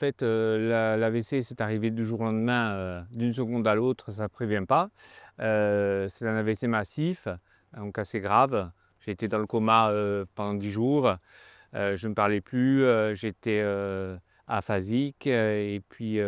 fait, l'AVC, c'est arrivé du jour au lendemain, d'une seconde à l'autre, ça ne prévient pas. C'est un AVC massif, donc assez grave. J'ai été dans le coma, pendant 10 jours. Je ne parlais plus, j'étais, aphasique, et puis,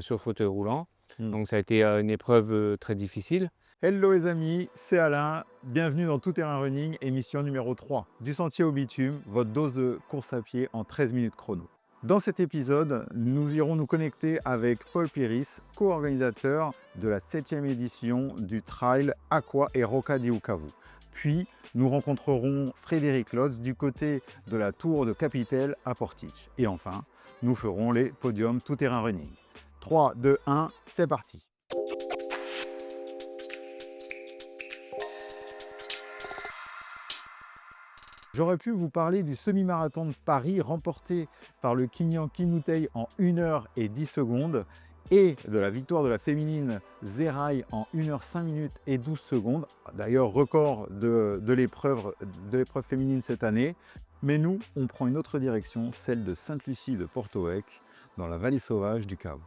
sur fauteuil roulant. Mmh. Donc ça a été, une épreuve, très difficile. Hello les amis, c'est Alain. Bienvenue dans Tout Terrain Running, émission numéro 3 du Sentier au bitume, votre dose de course à pied en 13 minutes chrono. Dans cet épisode, nous irons nous connecter avec Paul Piris, co-organisateur de la 7e édition du trail Aqua et Roca di Ucavu. Puis, nous rencontrerons Frédéric Lotz du côté de la Tour de Capitel à Portici. Et enfin, nous ferons les podiums Tout Terrain Running. 3, 2, 1, c'est parti. J'aurais pu vous parler du semi-marathon de Paris remporté par le Kenyan Kinutei en 1 heure et 10 secondes et de la victoire de la féminine Zerai en 1 heure 5 minutes et 12 secondes. D'ailleurs, record de l'épreuve féminine cette année. Mais nous, on prend une autre direction, celle de Sainte-Lucie de Porto-Vec, dans la vallée sauvage du Cabo.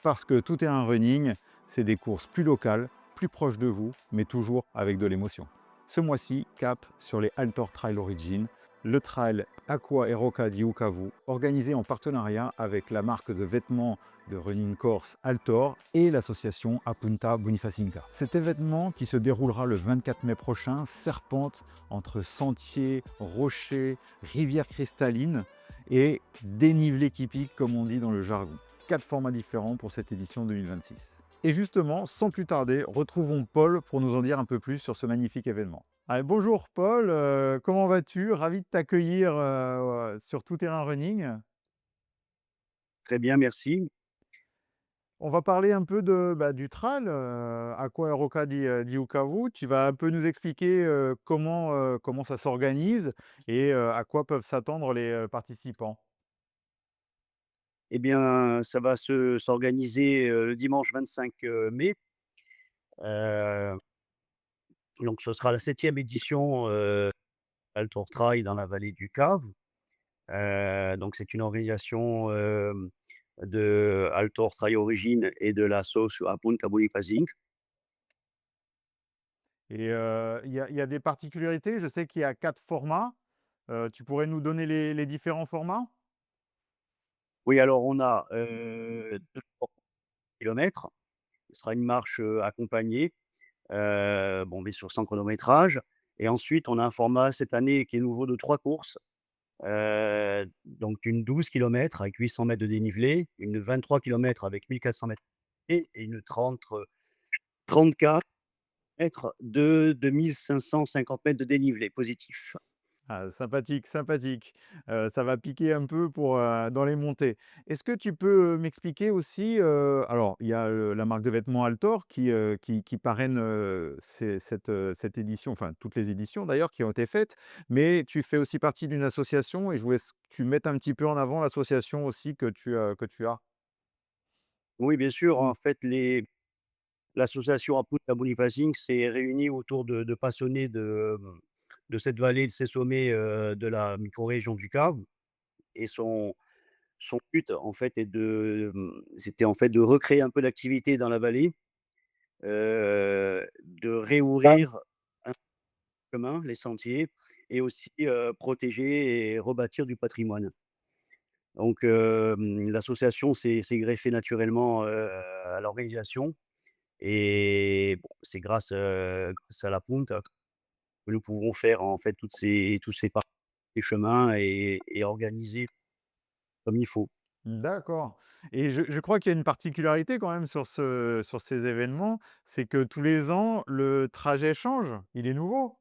Parce que tout est un running, c'est des courses plus locales, plus proches de vous, mais toujours avec de l'émotion. Ce mois-ci, cap sur les Altor Trail Origin, le trail Aqua e Roca di Ucavu, organisé en partenariat avec la marque de vêtements de running course Altor et l'association Apunta Bonifacinca. Cet événement, qui se déroulera le 24 mai prochain, serpente entre sentiers, rochers, rivières cristallines et dénivelé hippique, comme on dit dans le jargon. 4 formats différents pour cette édition 2026. Et justement, sans plus tarder, retrouvons Paul pour nous en dire un peu plus sur ce magnifique événement. Allez, bonjour Paul, comment vas-tu? Ravi de t'accueillir sur Tout Terrain Running. Très bien, merci. On va parler un peu du trail Aqua Roca di Ucavu. Tu vas un peu nous expliquer comment ça s'organise et à quoi peuvent s'attendre les participants. Eh bien, ça va s'organiser, le dimanche 25 mai. Heu, donc ce sera la 7e édition, Altor Trail dans la vallée du Cave. Donc c'est une organisation, de Altor Trail Origin et de l'asso Apunta Bonifacinc. Et il y a des particularités, je sais qu'il y a 4 formats. Tu pourrais nous donner les différents formats? Oui, alors on a, 2 kilomètres. Ce sera une marche, accompagnée, bon, bien sûr sans chronométrage, et ensuite on a un format cette année qui est nouveau de 3 courses. Donc une 12 kilomètres avec 800 mètres de dénivelé, une 23 kilomètres avec 1 400 mètres et une 34 mètres de 2 550 mètres de dénivelé positif. Ah, sympathique, sympathique. Ça va piquer un peu pour, dans les montées. Est-ce que tu peux, m'expliquer aussi, alors il y a, la marque de vêtements Altor qui parraine, cette édition, enfin toutes les éditions d'ailleurs qui ont été faites, mais tu fais aussi partie d'une association et je voulais que tu mettes un petit peu en avant l'association aussi que tu as. Oui, bien sûr, en fait, l'association Apunta Bonifacinc s'est réunie autour de passionnés de cette vallée, de ces sommets, de la microrégion du Cave, et son but en fait c'était en fait de recréer un peu d'activité dans la vallée. De réouvrir un chemin, les sentiers, et aussi, protéger et rebâtir du patrimoine. Donc, l'association s'est greffée naturellement, à l'organisation, et bon, c'est grâce à la Punta que nous pouvons faire en fait tous ces ces chemins et organiser comme il faut. D'accord, et je crois qu'il y a une particularité quand même sur ces événements, c'est que tous les ans, le trajet change, il est nouveau?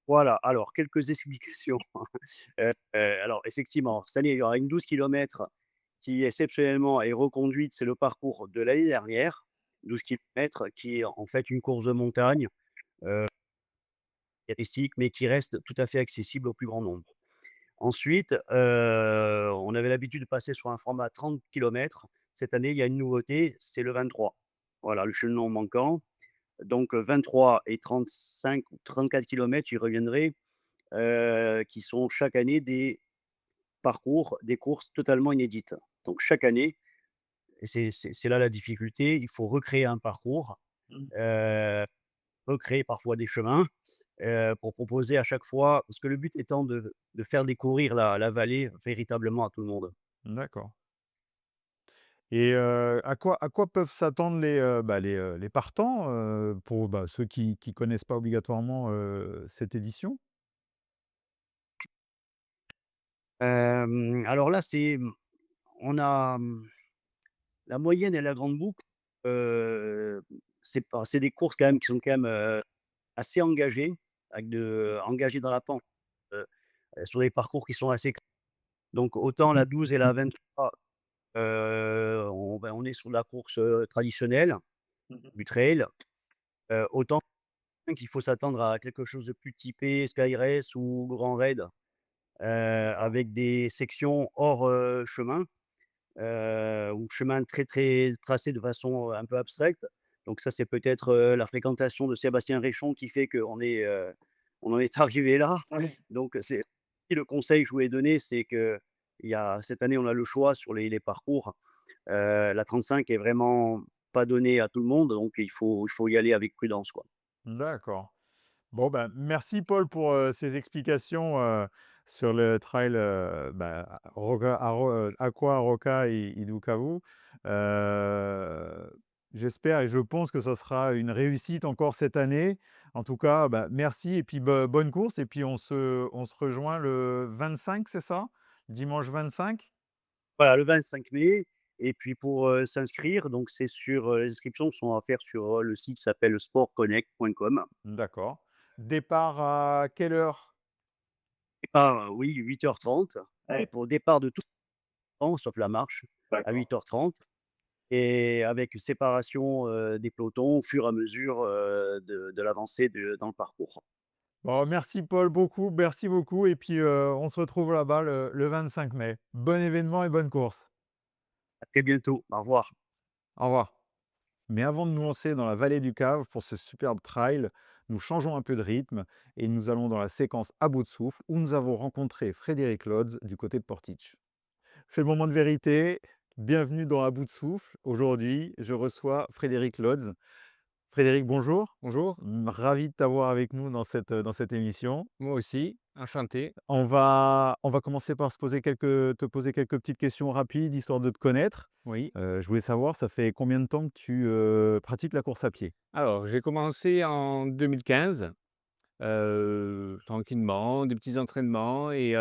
Voilà, alors quelques explications. Alors effectivement, cette année, il y aura une 12 kilomètres qui exceptionnellement est reconduite. C'est le parcours de l'année dernière, 12 kilomètres, qui est en fait une course de montagne, touristique, mais qui reste tout à fait accessible au plus grand nombre. Ensuite, on avait l'habitude de passer sur un format 30 kilomètres. Cette année, il y a une nouveauté, c'est le 23. Voilà, le chaînon manquant. Donc, 23 et 35 ou 34 kilomètres, j'y reviendrai, qui sont chaque année des parcours des courses totalement inédites. Donc chaque année, et c'est là la difficulté, il faut recréer un parcours, Mmh. heu, recréer parfois des chemins, pour proposer à chaque fois, parce que le but étant de faire découvrir la vallée véritablement à tout le monde. D'accord. Et à quoi peuvent s'attendre les partants, pour, ceux qui connaissent pas obligatoirement, cette édition? Alors là, on a, la moyenne et la grande boucle, c'est des courses quand même qui sont quand même, assez engagées, engagées dans la pente, heu sur des parcours qui sont assez, donc autant Mmh. la 12 et la 23, on est sur de la course, traditionnelle, Mmh. du trail, autant qu'il faut s'attendre à quelque chose de plus typé Sky Race ou Grand Raid, D'accord. avec des sections hors, chemin, ou chemin très, très tracé de façon, un peu abstraite. Donc ça, c'est peut-être, la fréquentation de Sébastien Réchon qui fait on en est arrivé là. Oui. Donc c'est le conseil que je voulais donner, c'est qu'il y a cette année, on a le choix sur les parcours. La 35 est vraiment pas donnée à tout le monde, donc il faut y aller avec prudence, quoi. D'accord. Bon, ben, merci Paul pour, ces explications, sur le trail, Aqua Roca Idukavu. J'espère et je pense que ça sera une réussite encore cette année. En tout cas, merci et puis bonne course et puis on se rejoint le 25, c'est ça? Dimanche 25. Voilà, le 25 mai, et puis pour, s'inscrire, donc c'est sur, les inscriptions sont à faire sur, le site qui s'appelle sportconnect.com. D'accord. Départ à quelle heure? Départ, oui, 8h30, et Ouais. pour départ de tout temps, sauf la marche, à D'accord. 8h30, et avec séparation, des pelotons au fur et à mesure, de l'avancée dans le parcours. Bon, merci Paul beaucoup, merci beaucoup et puis, on se retrouve là-bas le 25 mai. Bon événement et bonne course. À très bientôt, au revoir. Au revoir. Mais avant de nous lancer dans la vallée du Cave pour ce superbe trail, nous changeons un peu de rythme et nous allons dans la séquence à bout de souffle où nous avons rencontré Frédéric Lodz du côté de Portich. C'est le moment de vérité. Bienvenue dans À bout de souffle. Aujourd'hui, je reçois Frédéric Lodz. Frédéric, bonjour. Bonjour, Ravi de t'avoir avec nous dans cette émission. moi aussi, enchanté. On va commencer par te poser quelques petites questions rapides, histoire de te connaître. Oui. Je voulais savoir, ça fait combien de temps que tu, pratiques la course à pied? Alors, j'ai commencé en 2015, tranquillement, des petits entraînements et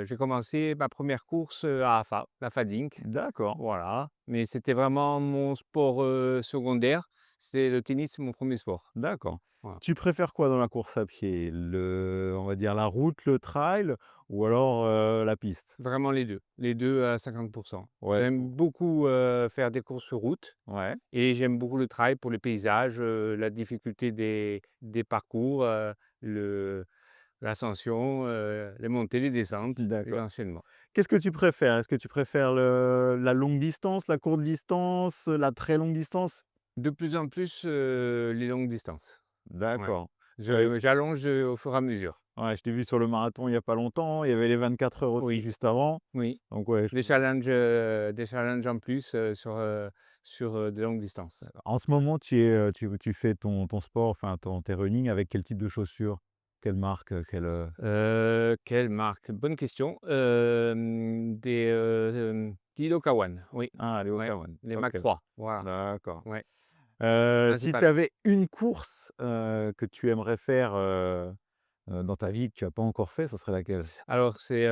j'ai commencé ma première course, à AFA, la Fadink. D'accord, Voilà, mais c'était vraiment mon sport, secondaire. C'est le tennis, c'est mon premier sport. d'accord. Voilà. Tu préfères quoi dans la course à pied? On va dire la route, le trail ou alors, la piste? Vraiment les 2 à 50. Ouais, J'aime beaucoup, faire des courses sur route ouais, et j'aime beaucoup le trail pour les paysages, la difficulté des parcours, le l'ascension, les montées, les descentes et d'accord. l'enchaînement. Qu'est-ce que tu préfères? Est-ce que tu préfères la longue distance, la courte distance, la très longue distance? De plus en plus, les longues distances. Ouais. D'accord. Ouais. J'allonge, au fur et à mesure. Ouais, je t'ai vu sur le marathon il y a pas longtemps, il y avait les 24 heures aussi Oui, juste avant. oui. Donc ouais, Des challenges en plus, sur de longues distances. en ce moment, tu fais ton sport, enfin tes running avec quel type de chaussures? Quelle marque, Quelle marque? Bonne question. Tilo Kawan, oui. Ah, les Ouais, Okawan. les Mac OK, 3, voilà. d'accord. Ouais, Si principal. tu avais une course, que tu aimerais faire, dans ta vie que tu as pas encore fait, ça serait laquelle? Alors c'est,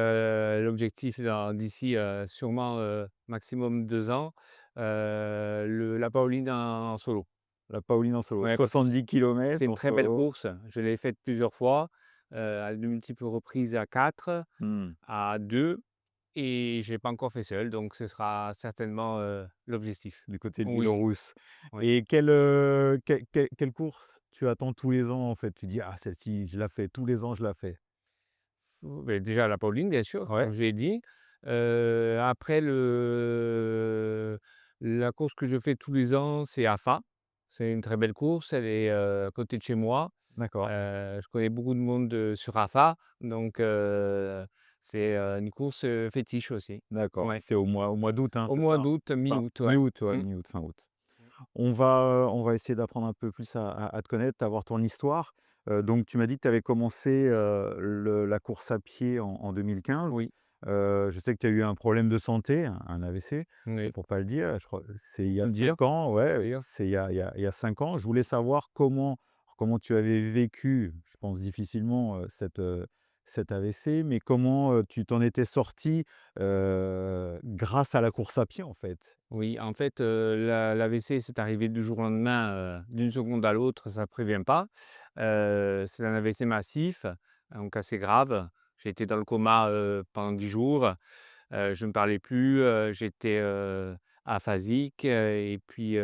l'objectif d'ici, sûrement, maximum 2 ans, la Paoline en solo. La Pauline en solo, Ouais, parce que 70 c'est kilomètres une en très belle solo. course. Je l'ai faite plusieurs fois, à de multiples reprises à 4, Mmh. à 2 et j'ai pas encore fait seul, donc ce sera certainement, l'objectif. Du côté de l'île aux Oui, Rousses. oui. Et quelle course tu attends tous les ans, en fait? Tu dis: «Ah celle-ci, je la fais, tous les ans je la fais». Beh, déjà la Pauline, bien sûr, Ouais, comme je l'ai dit. Après la course que je fais tous les ans, c'est AFA. C'est une très belle course, elle est, à côté de chez moi. d'accord. Je connais beaucoup de monde, sur AFA, donc C'est, une course, fétiche aussi. D'accord, Ouais. c'est au mois d'août, hein, Au c'est mois ça? d'août, Fin mi-août, ouais. mi-août, ouais, Mmh. mi-août, fin août. Mmh. On va essayer d'apprendre un peu plus à te connaître, à voir ton histoire. Donc tu m'as dit que tu avais commencé, la course à pied en 2015. Oui, Je sais que tu as eu un problème de santé, un AVC, oui. pour pas le dire. Je crois c'est il y a Faut le dire, 5 ans, faut ouais, le dire. c'est il y a 5 ans. Je voulais savoir comment tu avais vécu, je pense difficilement, cet AVC, mais comment, tu t'en étais sorti, grâce à la course à pied, en fait? Oui, en fait, l'AVC, c'est arrivé du jour au lendemain, d'une seconde à l'autre, ça prévient pas. C'est un AVC massif, donc assez grave. J'ai été dans le coma, pendant 10 jours. Je ne parlais plus, j'étais, aphasique, et puis,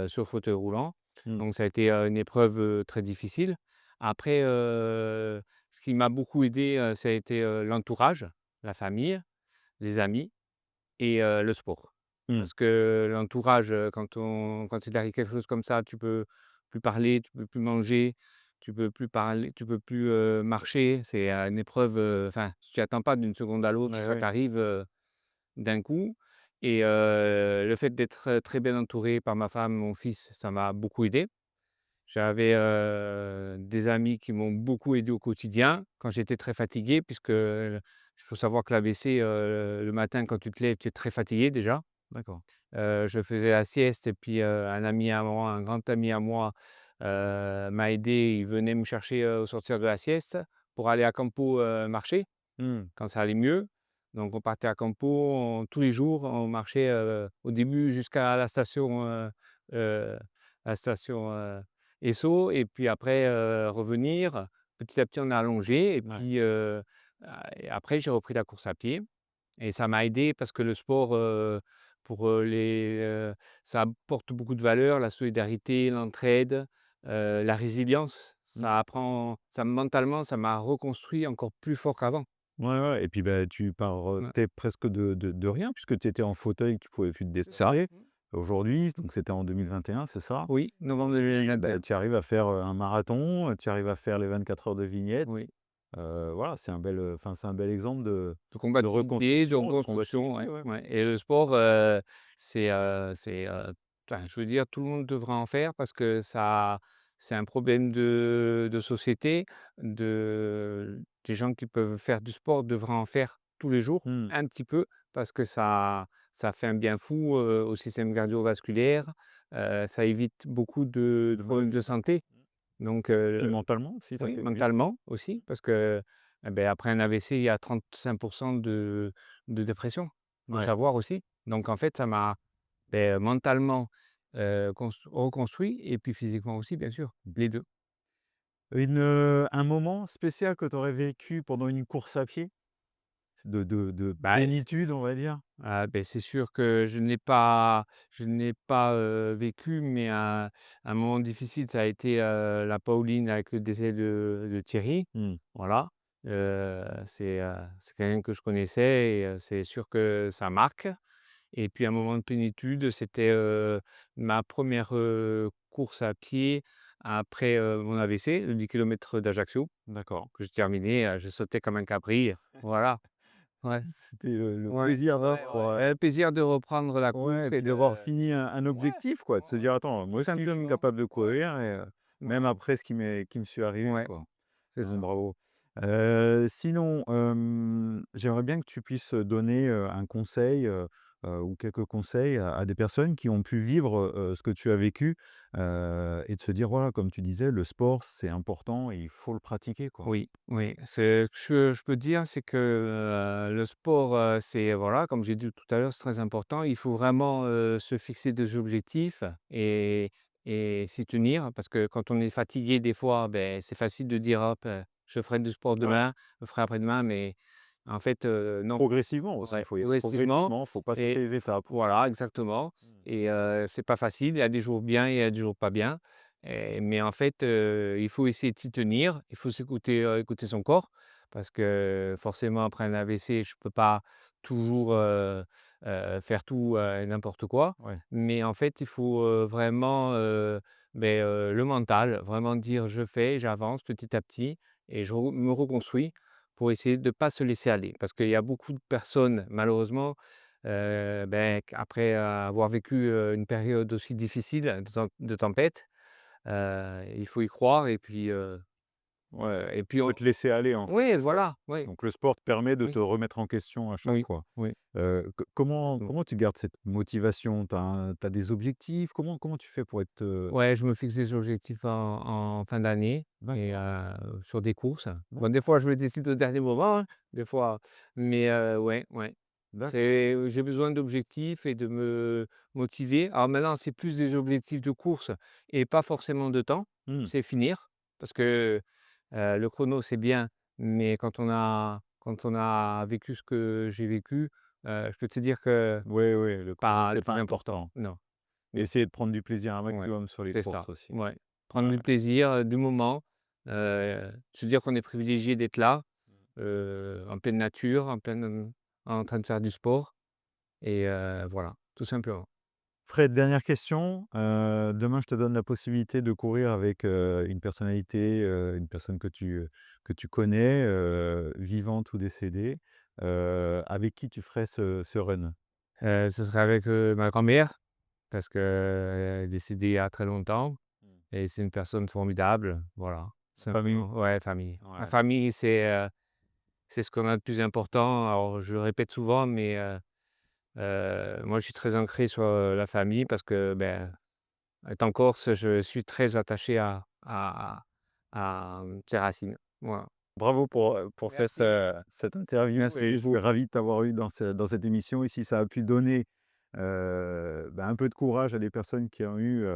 sur fauteuil roulant. Mmh. Donc ça a été, une épreuve, très difficile. Après, ce qui m'a beaucoup aidé, ça a été, l'entourage, la famille, les amis et le sport. Mmh. Parce que l'entourage, quand il arrive quelque chose comme ça, tu peux plus parler, tu peux plus manger, tu peux plus parler, tu peux plus, marcher. C'est, une épreuve, enfin, tu attends pas d'une seconde à l'autre, Ouais, ça ouais. t'arrive, d'un coup et le fait d'être, très bien entouré par ma femme, mon fils, ça m'a beaucoup aidé. J'avais, des amis qui m'ont beaucoup aidé au quotidien quand j'étais très fatigué puisque, il faut savoir que l'AVC, le matin quand tu te lèves, tu es très fatigué déjà. D'accord. Je faisais la sieste et puis, un ami à moi, un grand ami à moi, m'a aidé. Il venait me chercher, au sortir de la sieste pour aller à Campo, marcher Mmh. quand ça allait mieux. Donc on partait à Campo, tous les jours, on marchait, au début jusqu'à heu, la station, Esso et puis après, revenir. Petit à petit, on a allongé et Ouais. puis, et après j'ai repris la course à pied et ça m'a aidé parce que le sport, pour, ça apporte beaucoup de valeurs, la solidarité, l'entraide, la résilience. Mmh. Ça mentalement, ça m'a reconstruit encore plus fort qu'avant. Ouais, ouais et puis, bah, tu Ouais. partais presque de rien puisque tu étais en fauteuil, tu pouvais plus te C'est ça. déplacer. Mmh. Aujourd'hui, donc c'était en 2021, c'est ça? Oui, novembre Bah, 2021. tu arrives à faire, un marathon, tu arrives à faire les 24 heures de Vignette. Oui. Voilà, c'est un bel, enfin, c'est un bel exemple De de combativité, de reconstruction, de reconstruction, combativité, ouais, ouais. ouais et le sport, enfin, je veux dire, tout le monde devrait en faire parce que ça c'est un problème de société, des gens qui peuvent faire du sport devraient en faire tous les jours, Mmh. un petit peu, parce que ça fait un bien fou, au système cardiovasculaire, ça évite beaucoup de De problèmes de maladies. santé. Donc Puis mentalement aussi, ça oui, fait du bien. mentalement aussi, parce que, après un AVC, il y a 35 de dépression. Il faut Ouais. savoir aussi. Donc en fait, ça m'a, mentalement, reconstruit et puis physiquement aussi, bien sûr, les 2. Un moment spécial que tu aurais vécu pendant une course à pied? De Bah, plénitude, on va dire? c'est sûr que je n'ai pas, vécu, mais un moment difficile, ça a été, la Pauline avec le décès de Thierry. Mmh. Voilà, c'est quelqu'un que je connaissais et c'est sûr que ça marque. Et puis un moment de plénitude, c'était, ma première re course à pied après, mon AVC, le 10 kilomètres d'Ajaccio D'accord. que j'ai terminé, je sautais comme un cabri, voilà. Ouais, C'était le ouais, plaisir ouais, d'avoir, ouais, plaisir de reprendre la ouais, course et et puis de d'avoir fini un ouais, objectif, quoi, de se dire: «Attends, tout moi aussi je suis simplement. capable de Ouais, courir même ouais, après ce qui me suis arrivé, ouais, quoi». c'est Non, ça. bravo. Sinon, j'aimerais bien que tu puisses donner, un conseil, ou quelques conseils à des personnes qui ont pu vivre, ce que tu as vécu, et de se dire, voilà, comme tu disais, le sport, c'est important et il faut le pratiquer, quoi. Oui, oui, c'est ce que je peux dire, c'est que, le sport, c'est voilà, comme j'ai dit tout à l'heure, c'est très important. Il faut vraiment, se fixer des objectifs et s'y tenir parce que quand on est fatigué, des fois, c'est facile de dire: «Hop, je ferai du sport Ouais. demain, je ferai après-demain», mais en fait, non. Progressivement aussi, il Ouais, faut y aller progressivement progressivement, faut pas sauter et les étapes. voilà, exactement Mmh. et c'est pas facile. Il y a des jours bien, il y a des jours pas bien mais en fait, il faut essayer de s'y tenir. Il faut s'écouter, écouter son corps parce que forcément après un AVC, je peux pas toujours, faire tout, et n'importe quoi. Ouais. Mais en fait, il faut, vraiment, le mental, vraiment dire: «Je fais, j'avance petit à petit et je re me reconstruis» pour essayer de ne pas se laisser aller. Parce qu'il y a beaucoup de personnes, malheureusement, après avoir vécu une période aussi difficile de tempête, il faut y croire Ouais, et puis faut te laisser aller, en fait, oui, c'est ça. voilà, oui, Donc le sport te permet de te oui, remettre en question à chaque oui, fois. oui. Comment tu gardes cette motivation? Tu as des objectifs? Comment tu fais pour être, Ouais, je me fixe des objectifs en fin d'année et d'accord, sur des courses. Bon, des d'accord, fois, je me décide au dernier moment, hein, des fois, mais ouais, ouais. d'accord. J'ai besoin d'objectifs et de me motiver. Alors maintenant, c'est plus des objectifs de course et pas forcément de temps, Mmh. c'est finir parce que, le chrono, c'est bien, mais quand on a vécu ce que j'ai vécu, je peux te dire que Oui, oui, le chrono, pas le c'est pas plus important, important. non. Et essayer de prendre du plaisir un Ouais, maximum sur les c'est ça, courses aussi. ouais. Ouais, Prendre du plaisir, du moment, se dire qu'on est privilégié d'être là, en pleine nature, en train de faire du sport et voilà, tout simplement. Fred, dernière question. Demain, je te donne la possibilité de courir avec, une personnalité, une personne que tu connais, vivante ou décédée. Avec qui tu ferais ce run? Ce serait avec, ma grand-mère parce qu'elle est décédée il y a très longtemps Mmh. et c'est une personne formidable, voilà, Famille? simplement. Ouais, famille. La Ouais. famille, c'est ce qu'on a de plus important. Alors je le répète souvent, mais moi je suis très ancré sur, la famille parce que, étant corse, je suis très attaché à ses racines. Voilà. Bravo pour Merci. cette interview Merci et je suis beaucoup. ravi de t'avoir eu dans cette émission et si ça a pu donner, un peu de courage à des personnes qui ont eu,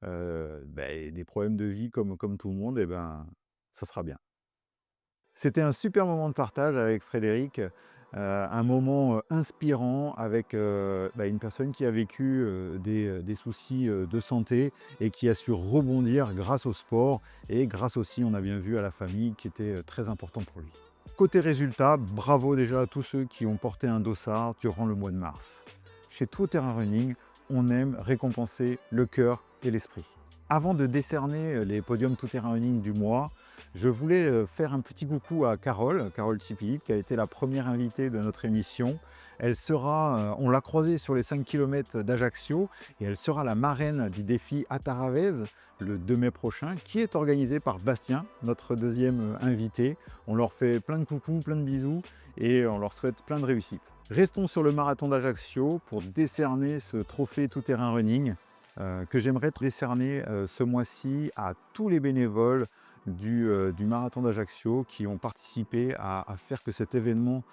des problèmes de vie comme tout le monde et ben, ça sera bien. C'était un super moment de partage avec Frédéric, un moment, inspirant avec, une personne qui a vécu, des soucis, de santé et qui a su rebondir grâce au sport et grâce aussi, on a bien vu, à la famille qui était, très important pour lui. Côté résultat, bravo déjà à tous ceux qui ont porté un dossard durant le mois de mars. Chez Tout Terrain Running, on aime récompenser le cœur et l'esprit. Avant de décerner les podiums Tout Terrain Running du mois, je voulais faire un petit coucou à Carole Tipi, qui a été la première invitée de notre émission. Elle sera, on l'a croisée sur les 5 km d'Ajaccio et elle sera la marraine du défi Ataravez le 2 mai prochain, qui est organisé par Bastien, notre deuxième invité. On leur fait plein de coucous, plein de bisous et on leur souhaite plein de réussite. Restons sur le marathon d'Ajaccio pour décerner ce trophée tout-terrain running que j'aimerais décerner ce mois-ci à tous les bénévoles du marathon d'Ajaccio qui ont participé à faire que cet événement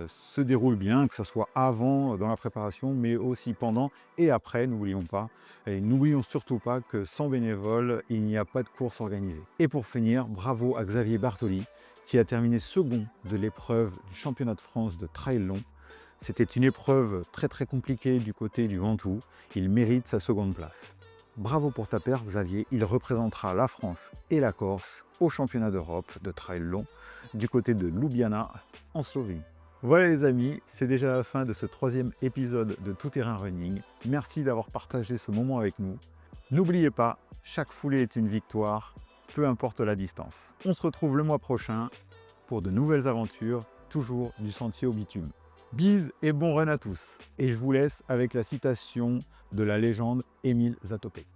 se déroule bien, que ce soit avant, dans la préparation, mais aussi pendant et après, n'oublions pas. Et n'oublions surtout pas que sans bénévoles, il n'y a pas de course organisée. Et pour finir, bravo à Xavier Bartoli, qui a terminé second de l'épreuve du championnat de France de trail long. C'était une épreuve très très compliquée du côté du Ventoux. Il mérite sa seconde place. Bravo pour ta paire, Xavier. Il représentera la France et la Corse au championnat d'Europe de trail long du côté de Ljubljana en Slovénie. Voilà les amis, c'est déjà la fin de ce 3e épisode de Tout Terrain Running. Merci d'avoir partagé ce moment avec nous. N'oubliez pas, chaque foulée est une victoire, peu importe la distance. On se retrouve le mois prochain pour de nouvelles aventures, toujours du sentier au bitume. Bise et bon run à tous. Et je vous laisse avec la citation de la légende Émile Zatopek.